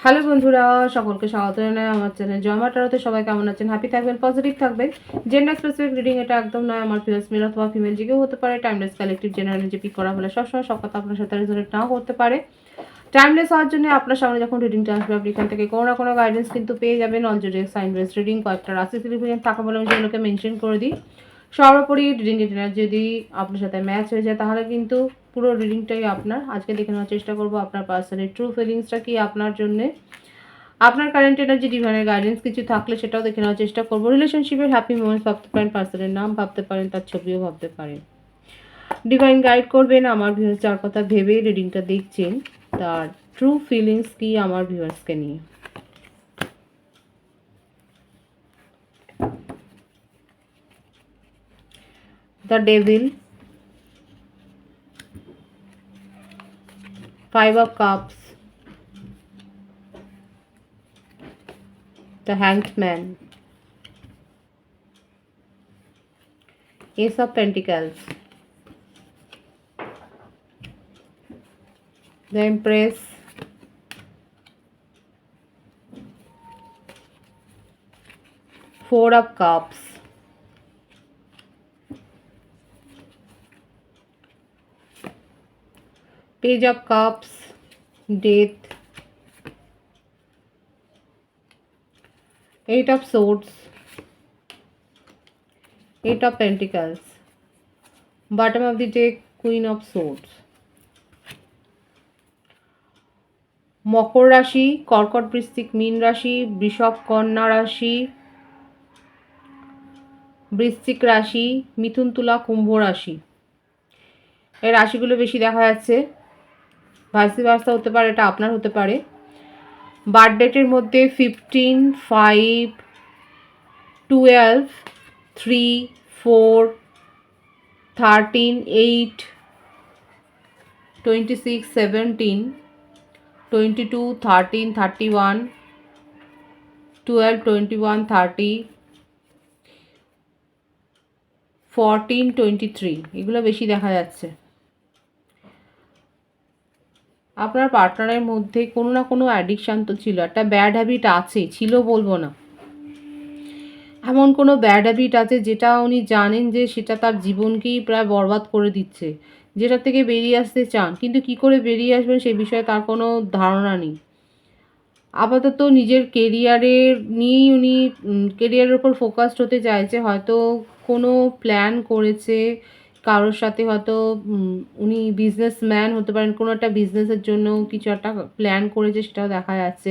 Hello বন্ধুরা, সকলকে স্বাগত জানাই আমার চ্যানেল জমা টারোতে। সবাই কেমন আছেন? হ্যাপি থাকবেন, পজিটিভ থাকবেন। জেন্ডার স্পেসিফিক রিডিং এটা একদম নয়। আমার প্রিভিয়াস মেল অথবা ফিমেল যে কেউ হতে পারে। টাইমলেস কালেক্টিভ জেনারেল যে পিক করা হলে সবসময় সব কথা আপনার সাথে রেজোনেট নাও করতে পারে। টাইমলেস হওয়ার জন্য আপনার সামনে যখন রিডিংটা আসবে আপনি এখান থেকে কোনো না কোনো গাইডেন্স কিন্তু পেয়ে যাবেন। অলরেডি সাইন বেস রিডিং কয়েকটা রাশি সিগনিফিকেন্ট থাকা বলে আমি সেগুলোকে মেনশন করে দিই। সর্বোপরি রিডিং ডিনার যদি আপনার সাথে ম্যাচ হয়ে যায় তাহলে কিন্তু পুরো রিডিংটাই আপনার। আজকে দেখে নেওয়ার চেষ্টা করবো আপনার পার্সনের ট্রু ফিলিংসটা কি আপনার জন্যে, আপনার কারেন্ট এনার্জি, ডিভাইনের গাইডেন্স কিছু থাকলে সেটাও দেখে নেওয়ার চেষ্টা করবো। রিলেশনশিপের হ্যাপি মোমেন্টস ভাবতে পারেন, পার্সনের নাম ভাবতে পারেন, তার ছবিও ভাবতে পারেন। ডিভাইন গাইড করবেন আমার ভিউয়ার্স যার কথা ভেবে রিডিংটা দেখছেন, তার ট্রু ফিলিংস কি আমার ভিউয়ার্সকে নিয়ে। The devil, 5 of cups, the hanged man, ace of pentacles, the empress, 4 of cups, page of cups, death, 8 of swords, 8 of pentacles, bottom of the deck, queen of swords. মকর রাশি, কর্কট, বৃশ্চিক, মীন রাশি, বৃষভ, কন্যা রাশি, বৃশ্চিক রাশি, মিথুন, তুলা, কুম্ভ রাশি। এই রাশিগুলো বেশি দেখা যাচ্ছে। ভাইসি ভার্সা হতে পারে, এটা আপনার হতে পারে। বার্থ ডেটের মধ্যে 15, 5, 12, 3, 4, 13, 8, 26, 17, 22, 13, 31, 12, 21, 30, 14, 23 এগুলো বেশি দেখা যাচ্ছে। আপনার পার্টনারের মধ্যে কোনো না কোনো অ্যাডিকশান তো ছিল, একটা ব্যাড হ্যাবিট আছে, ছিল বলবো না, এমন কোনো ব্যাড হ্যাবিট আছে যেটা উনি জানেন যে সেটা তার জীবনকেই প্রায় বরবাদ করে দিচ্ছে, যেটা থেকে বেরিয়ে আসতে চান, কিন্তু কি করে বেরিয়ে আসবেন সে বিষয়ে তার কোনো ধারণা নেই। আপাতত নিজের কেরিয়ারের নিয়েই উনি কেরিয়ারের ওপর ফোকাসড হতে চাইছে। হয়তো কোনো প্ল্যান করেছে কারোর সাথে, হয়তো উনি বিজনেসম্যান হতে পারেন, কোনো একটা বিজনেসের জন্য কিছু একটা প্ল্যান করেছে, সেটাও দেখা যাচ্ছে।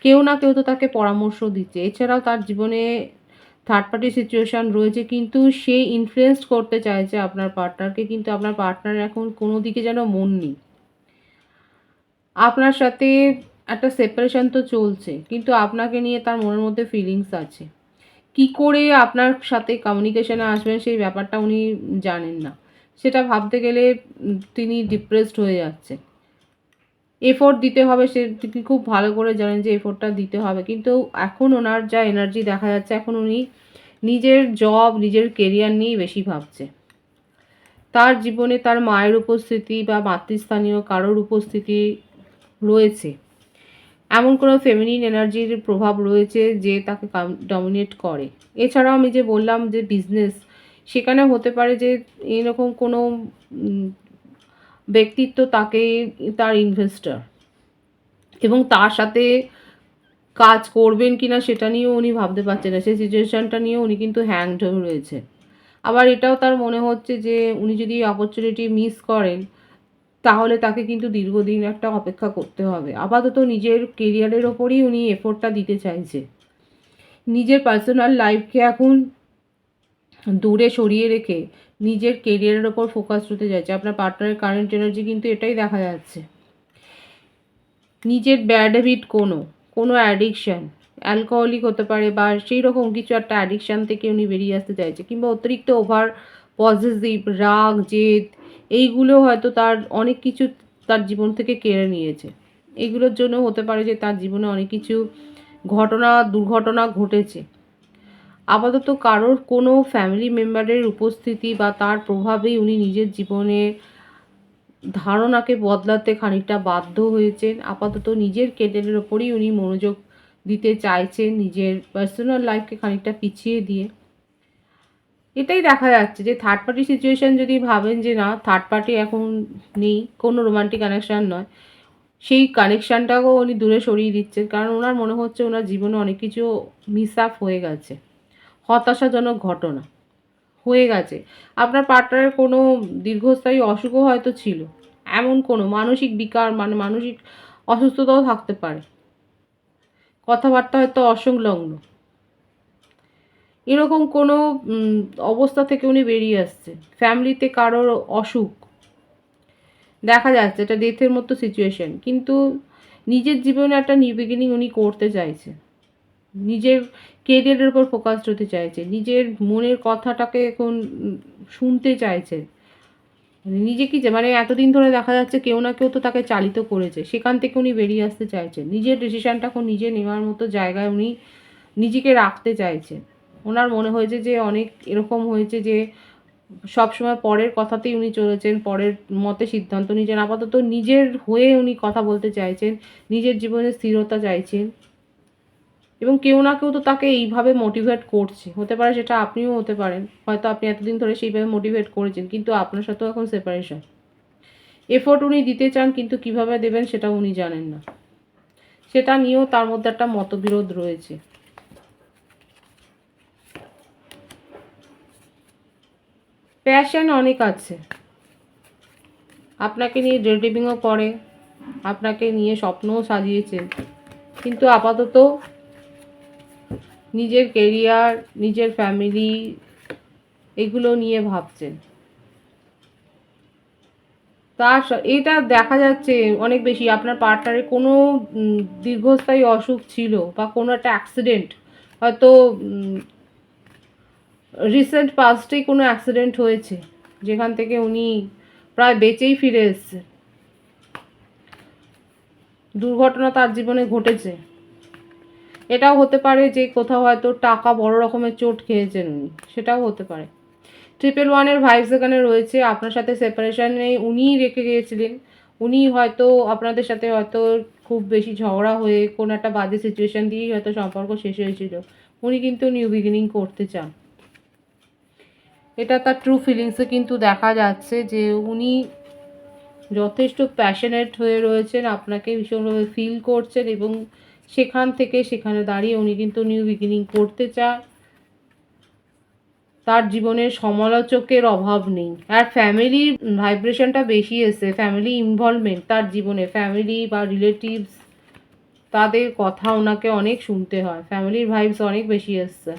কেউ না কেউ তো তাকে পরামর্শ দিচ্ছে। এছাড়াও তার জীবনে থার্ড পার্টি সিচুয়েশান রয়েছে, কিন্তু সে ইনফ্লুয়েন্স করতে চাইছে আপনার পার্টনারকে, কিন্তু আপনার পার্টনার এখন কোনো দিকে যেন মন নেই। আপনার সাথে একটা সেপারেশন তো চলছে, কিন্তু আপনাকে নিয়ে তার মনের মধ্যে ফিলিংস আছে। কি করে আপনার সাথে কমিউনিকেশনে আসবেন সেই ব্যাপারটা উনি জানেন না। সেটা ভাবতে গেলে তিনি ডিপ্রেসড হয়ে যাচ্ছেন। এফোর্ট দিতে হবে, সে তিনি খুব ভালো করে জানেন যে এফোর্টটা দিতে হবে, কিন্তু এখন ওনার যা এনার্জি দেখা যাচ্ছে, এখন উনি নিজের জব, নিজের কেরিয়ার নিয়েই বেশি ভাবছে। তার জীবনে তার মায়ের উপস্থিতি বা মাতৃস্থানীয় কারোর উপস্থিতি রয়েছে, এমন কোনো ফেমিনিন এনার্জির প্রভাব রয়েছে যে তাকে ডমিনেট করে। এছাড়াও আমি যে বললাম যে বিজনেস, সেখানে হতে পারে যে এরকম কোনো ব্যক্তিত্ব তাকে, তার ইনভেস্টর, এবং তার সাথে কাজ করবেন কি না সেটা নিয়েও উনি ভাবতে পারছেন না। সেই সিচুয়েশানটা নিয়েও উনি কিন্তু হ্যাংড হয়ে রয়েছে। আবার এটাও তার মনে হচ্ছে যে উনি যদি অপরচুনিটি মিস করেন তাহলে তাকে কিন্তু দীর্ঘদিন একটা অপেক্ষা করতে হবে। আপাতত নিজের কেরিয়ারের ওপরই উনি এফোর্টটা দিতে চাইছে। নিজের পার্সোনাল লাইফকে এখন দূরে সরিয়ে রেখে নিজের কেরিয়ারের ওপর ফোকাস হতে চাইছে। আপনার পার্টনারের কারেন্ট এনার্জি কিন্তু এটাই দেখা যাচ্ছে। নিজের ব্যাড হ্যাবিট কোনো অ্যাডিকশান, অ্যালকোহলিক হতে পারে বা সেই রকম কিছু একটা অ্যাডিকশান থেকে উনি বেরিয়ে আসতে চাইছে, কিংবা অতিরিক্ত ওভার পজিটিভ, রাগ, জেদ, এইগুলো হয়তো তার অনেক কিছু তার জীবন থেকে কেড়ে নিয়েছে। এগুলোর জন্য হতে পারে যে তার জীবনে অনেক কিছু দুর্ঘটনা ঘটেছে। আপাতত কারোর কোনো ফ্যামিলি মেম্বারের উপস্থিতি বা তার প্রভাবেই উনি নিজের জীবনে ধারণাকে বদলাতে খানিকটা বাধ্য হয়েছেন। আপাতত নিজের কেরিয়ারের ওপরেই উনি মনোযোগ দিতে চাইছেন, নিজের পার্সোনাল লাইফকে খানিকটা পিছিয়ে দিয়ে। এটাই দেখা যাচ্ছে যে থার্ড পার্টি সিচুয়েশন যদি ভাবেন যে না থার্ড পার্টি এখন নেই, কোনো রোমান্টিক কানেকশান নয়, সেই কানেকশানটাকেও উনি দূরে সরিয়ে দিচ্ছেন। কারণ ওনার মনে হচ্ছে ওনার জীবনে অনেক কিছু মিস আপ হয়ে গেছে, হতাশাজনক ঘটনা হয়ে গেছে। আপনার পার্টনারের কোনো দীর্ঘস্থায়ী অসুখও হয়তো ছিল, এমন কোনো মানসিক বিকার মানে মানসিক অসুস্থতাও থাকতে পারে, কথাবার্তা হয়তো অসংলগ্ন, এরকম কোনো অবস্থা থেকে উনি বেরিয়ে আসছে। ফ্যামিলিতে কারোর অসুখ দেখা যাচ্ছে, এটা ডেথের মতো সিচুয়েশন, কিন্তু নিজের জীবনে একটা নিউ বিগিনিং উনি করতে চাইছে, নিজের কেরিয়ারের উপর ফোকাসড হতে চাইছে, নিজের মনের কথাটাকে এখন শুনতে চাইছে। নিজে কি যে মানে এতদিন ধরে দেখা যাচ্ছে কেউ না কেউ তো তাকে চালিত করেছে, সেখান থেকে উনি বেরিয়ে আসতে চাইছেন, নিজের ডিসিশানটা এখন নিজে নেওয়ার মতো জায়গায় উনি নিজেকে রাখতে চাইছেন। ওনার মনে হয়েছে যে অনেক এরকম হয়েছে যে সবসময় পরের কথাতেই উনি চলেছেন, পরের মতে সিদ্ধান্ত নিয়েছেন। আপাতত নিজের হয়ে উনি কথা বলতে চাইছেন, নিজের জীবনে স্থিরতা চাইছেন, এবং কেউ না কেউ তো তাকে এইভাবে মোটিভেট করছে। হতে পারে সেটা আপনিও হতে পারেন, হয়তো আপনি এতদিন ধরে সেইভাবে মোটিভেট করেছেন, কিন্তু আপনার সাথেও এখন সেপারেশন। এফোর্ট উনি দিতে চান, কিন্তু কিভাবে দেবেন সেটা উনি জানেন না, সেটা নিয়েও তার মধ্যে একটা মতবিরোধ রয়েছে। প্যাশন অনেক আছে, আপনাকে নিয়ে ডেটিংও করে, আপনাকে নিয়ে স্বপ্নও সাজিয়েছেন, কিন্তু আপাতত নিজের কেরিয়ার, নিজের ফ্যামিলি এগুলো নিয়ে ভাবছেন। এটা দেখা যাচ্ছে অনেক বেশি আপনার পার্টনারের কোনো দীর্ঘস্থায়ী অসুখ ছিল, বা কোনো একটা অ্যাক্সিডেন্ট, হয়তো রিসেন্ট পাস্টেই কোনো অ্যাক্সিডেন্ট হয়েছে যেখান থেকে উনি প্রায় বেঁচেই ফিরে এসেছেন। দুর্ঘটনা তার জীবনে ঘটেছে। এটাও হতে পারে যে কোথাও হয়তো টাকা বড় রকমের চোট খেয়েছেন উনি, সেটাও হতে পারে। 111-এর ভাইবস এখানে রয়েছে, আপনার সাথে সেপারেশনে উনিই রেখে গিয়েছিলেন। উনি হয়তো আপনাদের সাথে হয়তো খুব বেশি ঝগড়া হয়ে কোনো একটা বাজে সিচুয়েশন দিয়েই হয়তো সম্পর্ক শেষ হয়েছিল। উনি কিন্তু নিউ বিগিনিং করতে চান, এটা তার ট্রু ফিলিংসে কিন্তু দেখা যাচ্ছে যে উনি যথেষ্ট প্যাশনেট হয়ে রয়েছেন, আপনাকে ভীষণভাবে ফিল করছেন, এবং সেখান থেকে সেখানে দাঁড়িয়ে উনি কিন্তু নিউ বিগিনিং করতে চান। তার জীবনে সমালোচকের অভাব নেই, আর ফ্যামিলির ভাইব্রেশনটা বেশি এসে, ফ্যামিলি ইনভলভমেন্ট তার জীবনে, ফ্যামিলি বা রিলেটিভস তাদের কথা ওনাকে অনেক শুনতে হয়, ফ্যামিলির ভাইবস অনেক বেশি এসছে।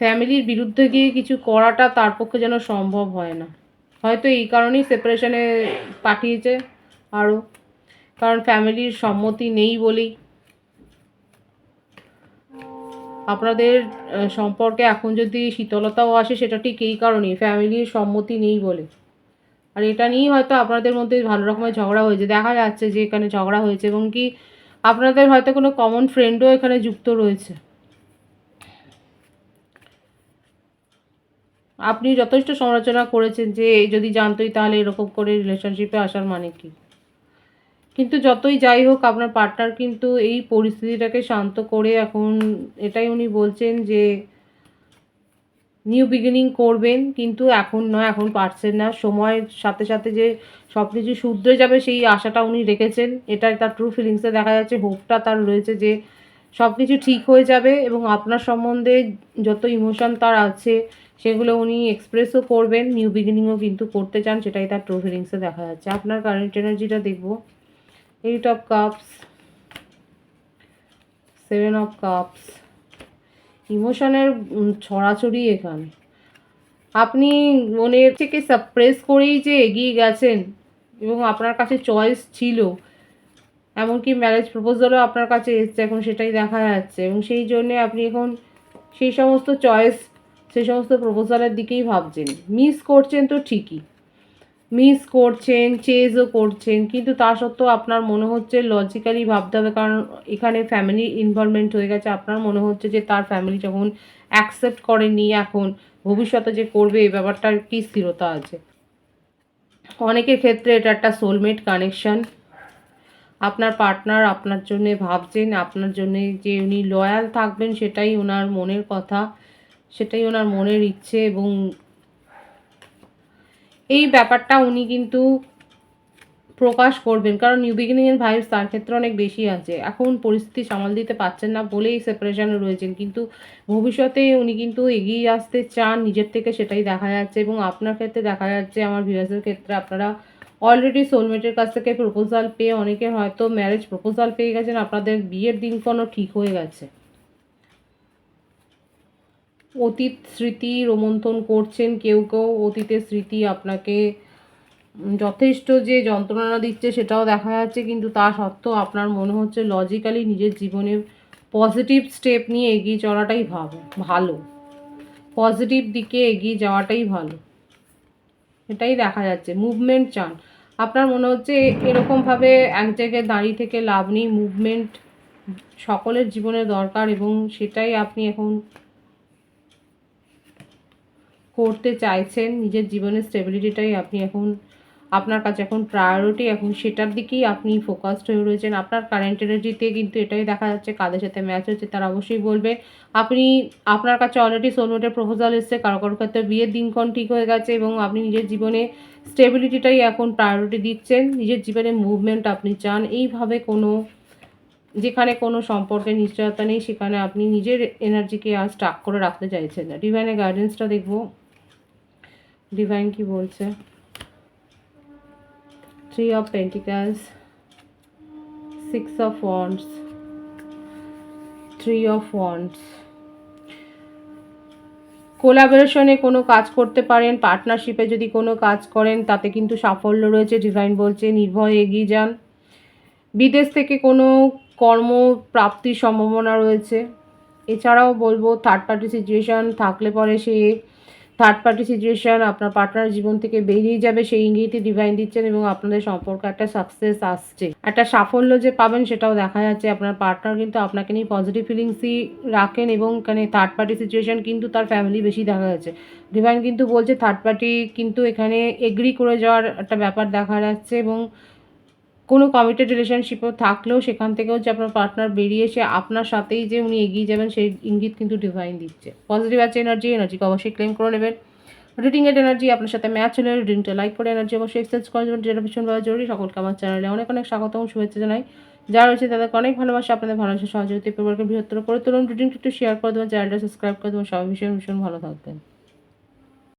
ফ্যামিলির বিরুদ্ধে গিয়ে কিছু করাটা তার পক্ষে যেন সম্ভব হয় না, হয়তো এই কারণেই সেপারেশনে পাঠিয়েছে আরও, কারণ ফ্যামিলির সম্মতি নেই বলেই। আপনাদের সম্পর্কে এখন যদি শীতলতাও আসে, সেটা ঠিক এই কারণেই, ফ্যামিলির সম্মতি নেই বলে। আর এটা নিয়েই হয়তো আপনাদের মধ্যে ভালো রকমের ঝগড়া হয়েছে, দেখা যাচ্ছে যে এখানে ঝগড়া হয়েছে, এবং কি আপনাদের হয়তো কোনো কমন ফ্রেন্ডও এখানে যুক্ত রয়েছে। আপনি যথেষ্ট সমালোচনা করেছেন যে যদি জানতোই তাহলে এরকম করে রিলেশনশিপে আসার মানে কি। কিন্তু যতই যাই হোক আপনার পার্টনার কিন্তু এই পরিস্থিতিটাকে শান্ত করে এখন এটাই উনি বলছেন যে নিউ বিগিনিং করবেন, কিন্তু এখন নয়, এখন পারছেন না। সময়ের সাথে সাথে যে সব কিছু শুধরে যাবে সেই আশাটা উনি রেখেছেন, এটাই তার ট্রু ফিলিংসে দেখা যাচ্ছে। হোপটা তার রয়েছে যে সব কিছু ঠিক হয়ে যাবে, এবং আপনার সম্বন্ধে যত ইমোশন তার আছে সেগুলো উনি এক্সপ্রেসও করবেন, নিউ বিগিনিংও কিন্তু করতে চান, সেটাই তার ট্রু ফিলিংসে দেখা যাচ্ছে। আপনার কারেন্ট এনার্জিটা দেখব, 8 অফ কাপস, 7 অফ কাপস, ইমোশনের ছড়াছড়ি এখানে। আপনি মনের থেকে সাপ্রেস করেই যে এগিয়ে গেছেন, এবং আপনার কাছে চয়েস ছিল, এমনকি ম্যারেজ প্রপোজালও আপনার কাছে এসছে, এখন সেটাই দেখা যাচ্ছে, এবং সেই জন্যে আপনি এখন সেই সমস্ত চয়েস, সেই সমস্ত প্রপোজালের দিকেই ভাবছেন। মিস করছেন তো ঠিকই, মিস করছেন, চেজও করছেন, কিন্তু তা সত্ত্বেও আপনার মনে হচ্ছে লজিক্যালি ভাবতে হবে, কারণ এখানে ফ্যামিলি ইনভলভমেন্ট হয়ে গেছে। আপনার মনে হচ্ছে যে তার ফ্যামিলি যখন অ্যাকসেপ্ট করেনি, এখন ভবিষ্যতে যে করবে এই ব্যাপারটার কি স্থিরতা আছে। অনেকের ক্ষেত্রে এটা একটা সোলমেট কানেকশন। আপনার পার্টনার আপনার জন্যে ভাবছেন, আপনার জন্যে যে উনি লয়াল থাকবেন সেটাই ওনার মনের কথা, সেটাই ওনার মনের ইচ্ছে, এবং এই ব্যাপারটা উনি কিন্তু প্রকাশ করবেন, কারণ নিউ বিগিনিং এর ভাইবস তার ক্ষেত্রে অনেক বেশি আছে। এখন পরিস্থিতি সামাল দিতে পারছেন না বলেই সেপারেশনে রয়েছেন, কিন্তু ভবিষ্যতে উনি কিন্তু এগিয়ে আসতে চান নিজের থেকে, সেটাই দেখা যাচ্ছে। এবং আপনার ক্ষেত্রে দেখা যাচ্ছে, আমার ভিউয়ার্সের ক্ষেত্রে আপনারা অলরেডি সোলমেটের কাছ থেকে প্রপোজাল পেয়ে, অনেকের হয়তো ম্যারেজ প্রপোজাল পেয়ে গেছেন, আপনাদের বিয়ের দিনক্ষণও ঠিক হয়ে গেছে। অতীত স্মৃতি রোমন্থন করছেন, কেউ কেউ অতীতের স্মৃতি আপনাকে যথেষ্ট যে যন্ত্রণা দিচ্ছে সেটাও দেখা যাচ্ছে, কিন্তু তা সত্ত্বেও আপনার মনে হচ্ছে লজিক্যালি নিজের জীবনে পজিটিভ স্টেপ নিয়ে এগিয়ে চলাটাই ভালো, পজিটিভ দিকে এগিয়ে যাওয়াটাই ভালো, এটাই দেখা যাচ্ছে। মুভমেন্ট চান, আপনার মনে হচ্ছে এরকমভাবে এক জায়গায় দাঁড়িয়ে থেকে লাভ নেই, মুভমেন্ট সকলের জীবনে দরকার, এবং সেটাই আপনি এখন করতে চাইছেন। নিজের জীবনের স্টেবিলিটিটাই আপনি এখন, আপনার কাছে এখন প্রায়োরিটি, এখন সেটার দিকেই আপনি ফোকাসড হয়ে রয়েছেন। আপনার কারেন্ট এনার্জিতে কিন্তু এটাই দেখা যাচ্ছে, কাদের সাথে ম্যাচ হচ্ছে তারা অবশ্যই বলবে। আপনি, আপনার কাছে অলরেডি সোলমেটের প্রপোজাল এসছে, কারো কারো ক্ষেত্রে বিয়ের দিনক্ষণ ঠিক হয়ে গেছে, এবং আপনি নিজের জীবনে স্টেবিলিটিটাই এখন প্রায়োরিটি দিচ্ছেন, নিজের জীবনে মুভমেন্ট আপনি চান। এইভাবে কোনো, যেখানে কোনো সম্পর্কের নিশ্চয়তা নেই সেখানে আপনি নিজের এনার্জিকে আর স্টাক করে রাখতে চাইছেন না। ডিভাইনের গাইডেন্সটা দেখবো, ডিভাইন কি বলছে। 3 of Pentacles, 6 of Wands, 3 of Wands। কোলাবোরেশনে কোনো কাজ করতে পারেন, পার্টনারশিপে যদি কোনো কাজ করেন তাতে কিন্তু সাফল্য রয়েছে। ডিভাইন বলছে নির্ভয়ে এগিয়ে যান। বিদেশ থেকে কোনো কর্মপ্রাপ্তির সম্ভাবনা রয়েছে। এছাড়াও বলবো থার্ড পার্টি সিচুয়েশান থাকলে পরে সে থার্ড পার্টি সিচুয়েশান আপনার পার্টনার জীবন থেকে বেরিয়ে যাবে, সেই ইঙ্গিতই ডিভাইন দিচ্ছেন, এবং আপনাদের সম্পর্কে একটা সাকসেস আসছে, একটা সাফল্য যে পাবেন সেটাও দেখা যাচ্ছে। আপনার পার্টনার কিন্তু আপনাকে নিয়ে পজিটিভ ফিলিংসই রাখেন, এবং এখানে থার্ড পার্টি সিচুয়েশান কিন্তু তার ফ্যামিলি বেশি দেখা যাচ্ছে। ডিভাইন কিন্তু বলছে থার্ড পার্টি কিন্তু এখানে এগ্রি করে যাওয়ার একটা ব্যাপার দেখা যাচ্ছে, এবং কোনো কমিটেড রিলেশনশিপও থাকলেও সেখান থেকেও যে আপনার পার্টনার বেরিয়ে এসে আপনার সাথেই যে উনি এগিয়ে যাবেন সেই ইঙ্গিত কিন্তু ডিভাইন দিচ্ছে। পজিটিভ আছে এনার্জিকে অবশ্যই ক্লেম করে নেবেন। রিডিংয়ের এনার্জি আপনার সাথে ম্যাচ হলে রিডিংটা লাইক করে এনার্জি অবশ্যই এক্সচেঞ্জ করে দেবেন, যেটা ভীষণভাবে জরুরি। সকলকে আমার চ্যানেলে অনেক অনেক স্বাগত এবং শুভেচ্ছা জানাই। যারা রয়েছে তাদেরকে অনেক ভালোবাসা, আপনাদের ভালোবাসা সহযোগিতা পরিবারকে বৃহত্তর করে তুলুন। রিডিংটা একটু শেয়ার করে দেবেন, চ্যানেলটা সাবস্ক্রাইব করে দেবেন। সবাই ভীষণ ভীষণ ভালো থাকবেন।